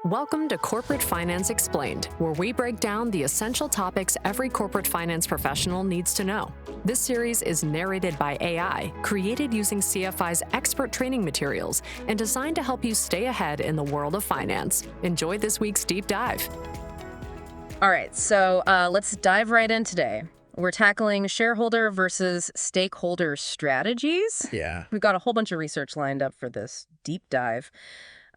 Welcome to Corporate Finance Explained, where we break down the essential topics every corporate finance professional needs to know. This series is narrated by AI, created using CFI's expert training materials, and designed to help you stay ahead in the world of finance. Enjoy this week's deep dive. All right, so let's dive right in today. We're tackling shareholder versus stakeholder strategies. Yeah. We've got a whole bunch of research lined up for this deep dive.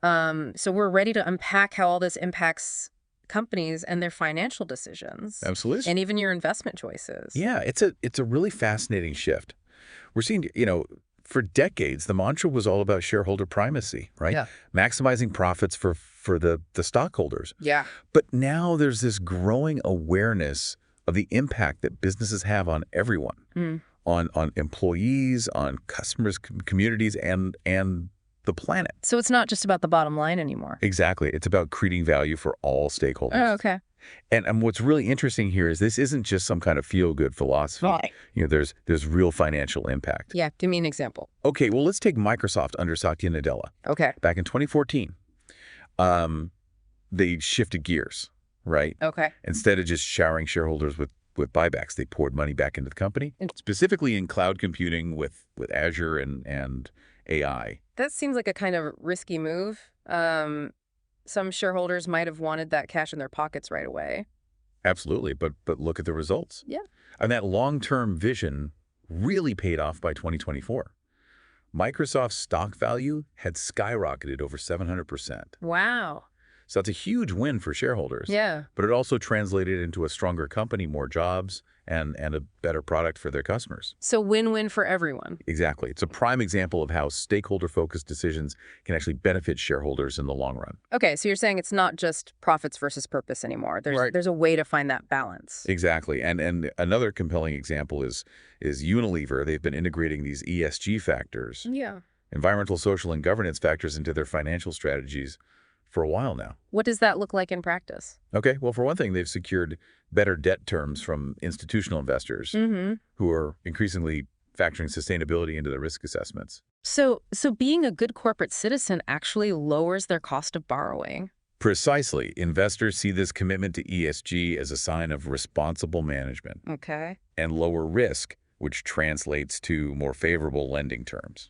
So we're ready to unpack how all this impacts companies and their financial decisions. Absolutely. And even your investment choices. Yeah, it's a really fascinating shift. We're seeing, for decades, the mantra was all about shareholder primacy, right? Yeah. Maximizing profits for the stockholders. Yeah. But now there's this growing awareness of the impact that businesses have on everyone, on employees, on customers, communities, and the planet. So it's not just about the bottom line anymore. Exactly. It's about creating value for all stakeholders. Oh, okay. And what's really interesting here is this isn't just some kind of feel-good philosophy. Right. There's real financial impact. Yeah, give me an example. Okay, well, let's take Microsoft under Satya Nadella. Okay. Back in 2014, they shifted gears, right? Okay. Instead of just showering shareholders with buybacks, they poured money back into the company, specifically in cloud computing with Azure and AI. That seems like a kind of risky move. Some shareholders might have wanted that cash in their pockets right away. Absolutely, but look at the results. Yeah. And that long-term vision really paid off by 2024. Microsoft's stock value had skyrocketed over 700%. Wow. So that's a huge win for shareholders. Yeah. But it also translated into a stronger company, more jobs, and a better product for their customers. So win-win for everyone. Exactly. It's a prime example of how stakeholder-focused decisions can actually benefit shareholders in the long run. Okay, so you're saying it's not just profits versus purpose anymore. There's a way to find that balance. Exactly. And another compelling example is Unilever. They've been integrating these ESG factors, Yeah. environmental, social, and governance factors into their financial strategies for a while now. What does that look like in practice? Okay, well, for one thing, they've secured better debt terms from institutional investors who are increasingly factoring sustainability into their risk assessments. So being a good corporate citizen actually lowers their cost of borrowing. Precisely. Investors see this commitment to ESG as a sign of responsible management Okay. and lower risk, which translates to more favorable lending terms.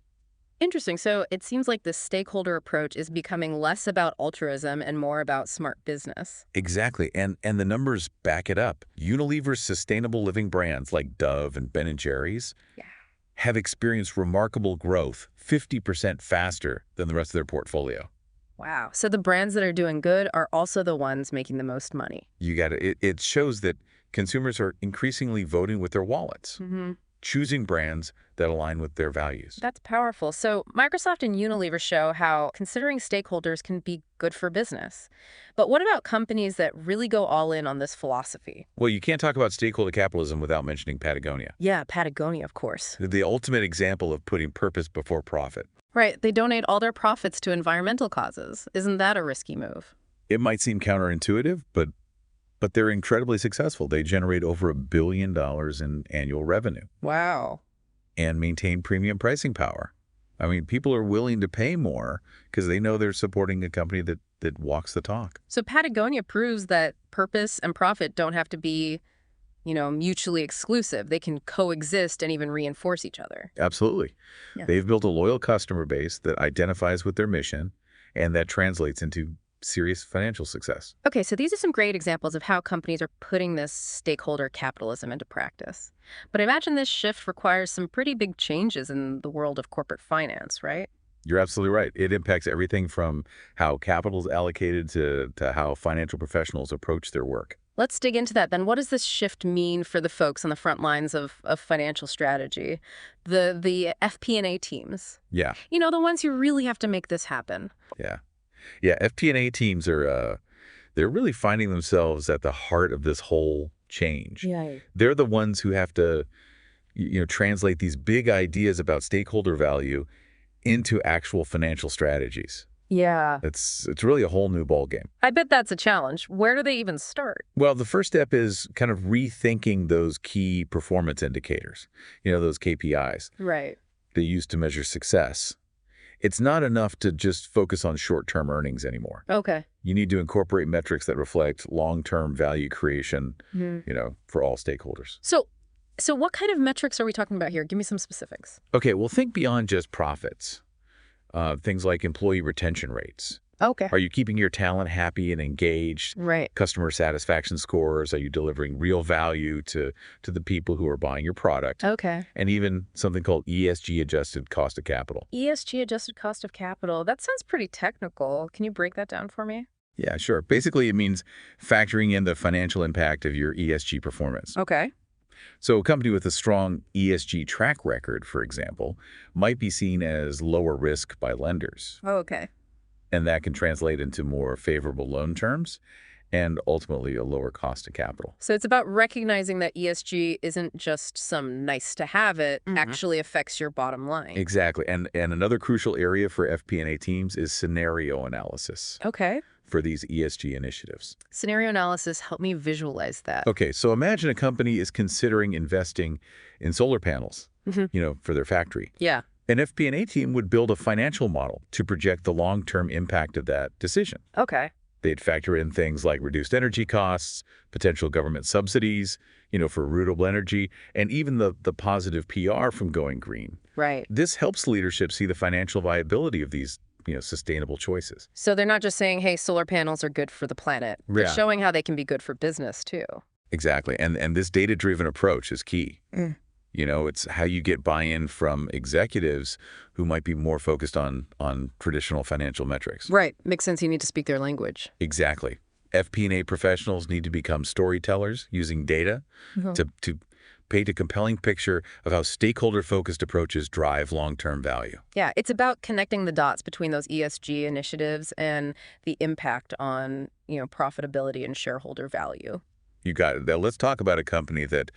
Interesting. So it seems like the stakeholder approach is becoming less about altruism and more about smart business. Exactly, and the numbers back it up. Unilever's sustainable living brands like Dove and Ben & Jerry's have experienced remarkable growth, 50% faster than the rest of their portfolio. Wow. So the brands that are doing good are also the ones making the most money. You got it. It shows that consumers are increasingly voting with their wallets, choosing brands that align with their values. That's powerful. So Microsoft and Unilever show how considering stakeholders can be good for business. But what about companies that really go all in on this philosophy? Well, you can't talk about stakeholder capitalism without mentioning Patagonia. Yeah, Patagonia, of course. The ultimate example of putting purpose before profit. Right. They donate all their profits to environmental causes. Isn't that a risky move? It might seem counterintuitive, but they're incredibly successful. They generate over $1 billion in annual revenue. Wow. And maintain premium pricing power. I mean, people are willing to pay more because they know they're supporting a company that walks the talk. So Patagonia proves that purpose and profit don't have to be, mutually exclusive. They can coexist and even reinforce each other. Absolutely. Yeah. They've built a loyal customer base that identifies with their mission, and that translates into serious financial success. Okay, so these are some great examples of how companies are putting this stakeholder capitalism into practice. But I imagine this shift requires some pretty big changes in the world of corporate finance, right? You're absolutely right. It impacts everything from how capital is allocated to how financial professionals approach their work. Let's dig into that then. What does this shift mean for the folks on the front lines of financial strategy? The FP&A teams. Yeah. The ones who really have to make this happen. Yeah, FP&A teams they're really finding themselves at the heart of this whole change. Yeah. They're the ones who have to, translate these big ideas about stakeholder value into actual financial strategies. Yeah. It's really a whole new ballgame. I bet that's a challenge. Where do they even start? Well, the first step is kind of rethinking those key performance indicators, those KPIs Right. they use to measure success. It's not enough to just focus on short-term earnings anymore. Okay. You need to incorporate metrics that reflect long-term value creation, for all stakeholders. So what kind of metrics are we talking about here? Give me some specifics. Okay, well, think beyond just profits. Things like employee retention rates. Okay. Are you keeping your talent happy and engaged? Right. Customer satisfaction scores? Are you delivering real value to the people who are buying your product? Okay. And even something called ESG-adjusted cost of capital. ESG-adjusted cost of capital. That sounds pretty technical. Can you break that down for me? Yeah, sure. Basically, it means factoring in the financial impact of your ESG performance. Okay. So a company with a strong ESG track record, for example, might be seen as lower risk by lenders. Oh, okay. And that can translate into more favorable loan terms and ultimately a lower cost of capital. So it's about recognizing that ESG isn't just some nice to have, it actually affects your bottom line. Exactly. And another crucial area for FP&A teams is scenario analysis Okay. for these ESG initiatives. Scenario analysis, help me visualize that. Okay, so imagine a company is considering investing in solar panels, for their factory. Yeah. An FP&A team would build a financial model to project the long-term impact of that decision. Okay. They'd factor in things like reduced energy costs, potential government subsidies, for renewable energy, and even the positive PR from going green. Right. This helps leadership see the financial viability of these, sustainable choices. So they're not just saying, hey, solar panels are good for the planet. They're Yeah. showing how they can be good for business, too. Exactly. And this data-driven approach is key. It's how you get buy-in from executives who might be more focused on traditional financial metrics. Right. Makes sense. You need to speak their language. Exactly. FP&A professionals need to become storytellers using data to paint a compelling picture of how stakeholder-focused approaches drive long-term value. Yeah, it's about connecting the dots between those ESG initiatives and the impact on, profitability and shareholder value. You got it. Now, let's talk about a company that,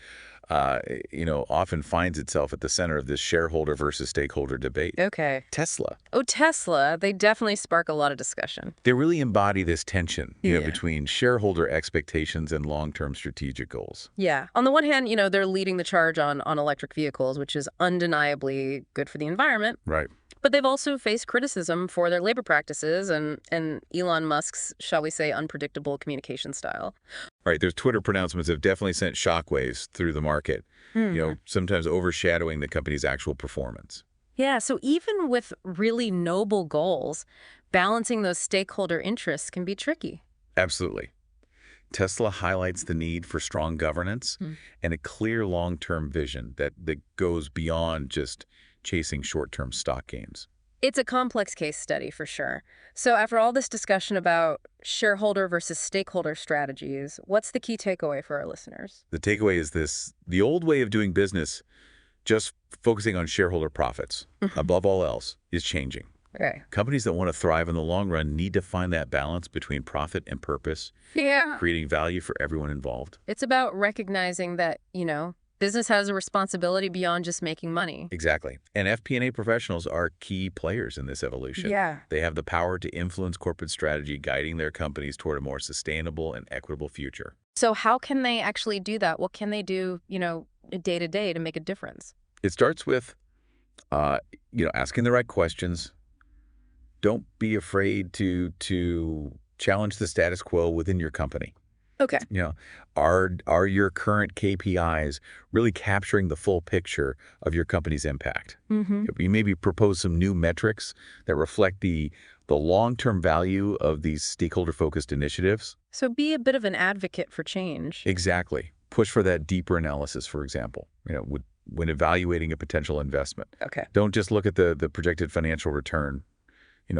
often finds itself at the center of this shareholder versus stakeholder debate. Okay. Tesla. Oh, Tesla. They definitely spark a lot of discussion. They really embody this tension, Yeah. between shareholder expectations and long-term strategic goals. Yeah. On the one hand, they're leading the charge on electric vehicles, which is undeniably good for the environment. Right. But they've also faced criticism for their labor practices and Elon Musk's, shall we say, unpredictable communication style. Right. Their Twitter pronouncements have definitely sent shockwaves through the market, sometimes overshadowing the company's actual performance. Yeah, so even with really noble goals, balancing those stakeholder interests can be tricky. Absolutely. Tesla highlights the need for strong governance and a clear long-term vision that goes beyond just chasing short-term stock gains. It's a complex case study for sure. So after all this discussion about shareholder versus stakeholder strategies, what's the key takeaway for our listeners? The takeaway is this: the old way of doing business, just focusing on shareholder profits above all else, is changing. Okay. Companies that want to thrive in the long run need to find that balance between profit and purpose, Yeah. creating value for everyone involved. It's about recognizing that, business has a responsibility beyond just making money. Exactly. And FP&A professionals are key players in this evolution. Yeah. They have the power to influence corporate strategy, guiding their companies toward a more sustainable and equitable future. So how can they actually do that? What can they do, day to day to make a difference? It starts with, asking the right questions. Don't be afraid to challenge the status quo within your company. Okay. Are your current KPIs really capturing the full picture of your company's impact? You maybe propose some new metrics that reflect the long-term value of these stakeholder-focused initiatives. So be a bit of an advocate for change. Exactly. Push for that deeper analysis, for example, when evaluating a potential investment. Okay. Don't just look at the projected financial return.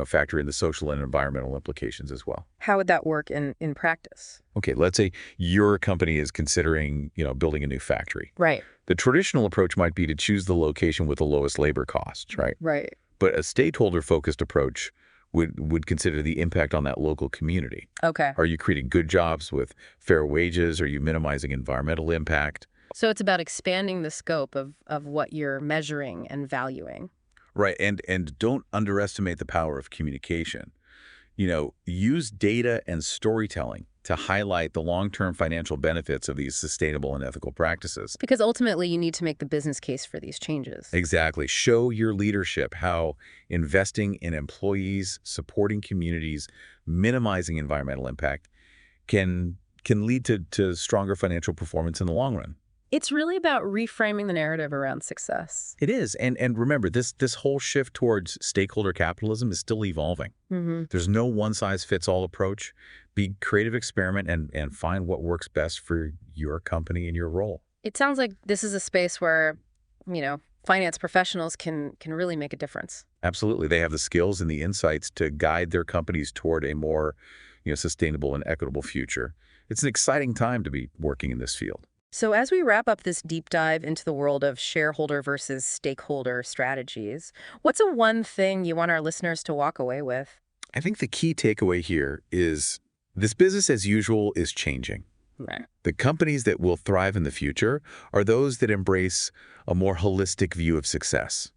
Factor in the social and environmental implications as well. How would that work in practice? Okay, let's say your company is considering, building a new factory. Right. The traditional approach might be to choose the location with the lowest labor costs, right? Right. But a stakeholder-focused approach would consider the impact on that local community. Okay. Are you creating good jobs with fair wages? Are you minimizing environmental impact? So it's about expanding the scope of what you're measuring and valuing. Right, and don't underestimate the power of communication. Use data and storytelling to highlight the long-term financial benefits of these sustainable and ethical practices. Because ultimately, you need to make the business case for these changes. Exactly. Show your leadership how investing in employees, supporting communities, minimizing environmental impact can lead to stronger financial performance in the long run. It's really about reframing the narrative around success. It is. And remember, this whole shift towards stakeholder capitalism is still evolving. There's no one-size-fits-all approach. Be creative, experiment, and find what works best for your company and your role. It sounds like this is a space where, finance professionals can really make a difference. Absolutely. They have the skills and the insights to guide their companies toward a more sustainable and equitable future. It's an exciting time to be working in this field. So as we wrap up this deep dive into the world of shareholder versus stakeholder strategies, what's a one thing you want our listeners to walk away with? I think the key takeaway here is this business as usual is changing. Right. The companies that will thrive in the future are those that embrace a more holistic view of success.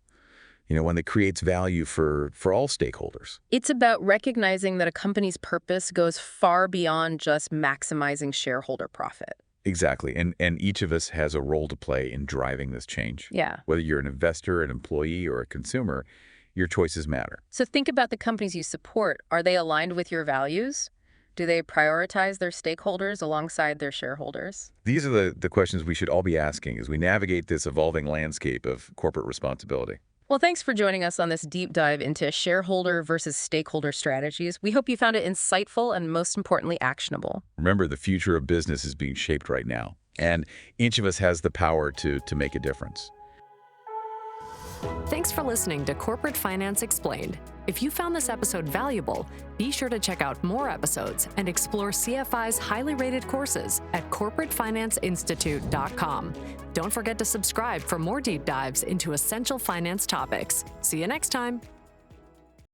One that creates value for all stakeholders. It's about recognizing that a company's purpose goes far beyond just maximizing shareholder profit. Exactly. And each of us has a role to play in driving this change. Yeah. Whether you're an investor, an employee, or a consumer, your choices matter. So think about the companies you support. Are they aligned with your values? Do they prioritize their stakeholders alongside their shareholders? These are the questions we should all be asking as we navigate this evolving landscape of corporate responsibility. Well, thanks for joining us on this deep dive into shareholder versus stakeholder strategies. We hope you found it insightful and, most importantly, actionable. Remember, the future of business is being shaped right now, and each of us has the power to make a difference. Thanks for listening to Corporate Finance Explained. If you found this episode valuable, be sure to check out more episodes and explore CFI's highly rated courses at corporatefinanceinstitute.com. Don't forget to subscribe for more deep dives into essential finance topics. See you next time.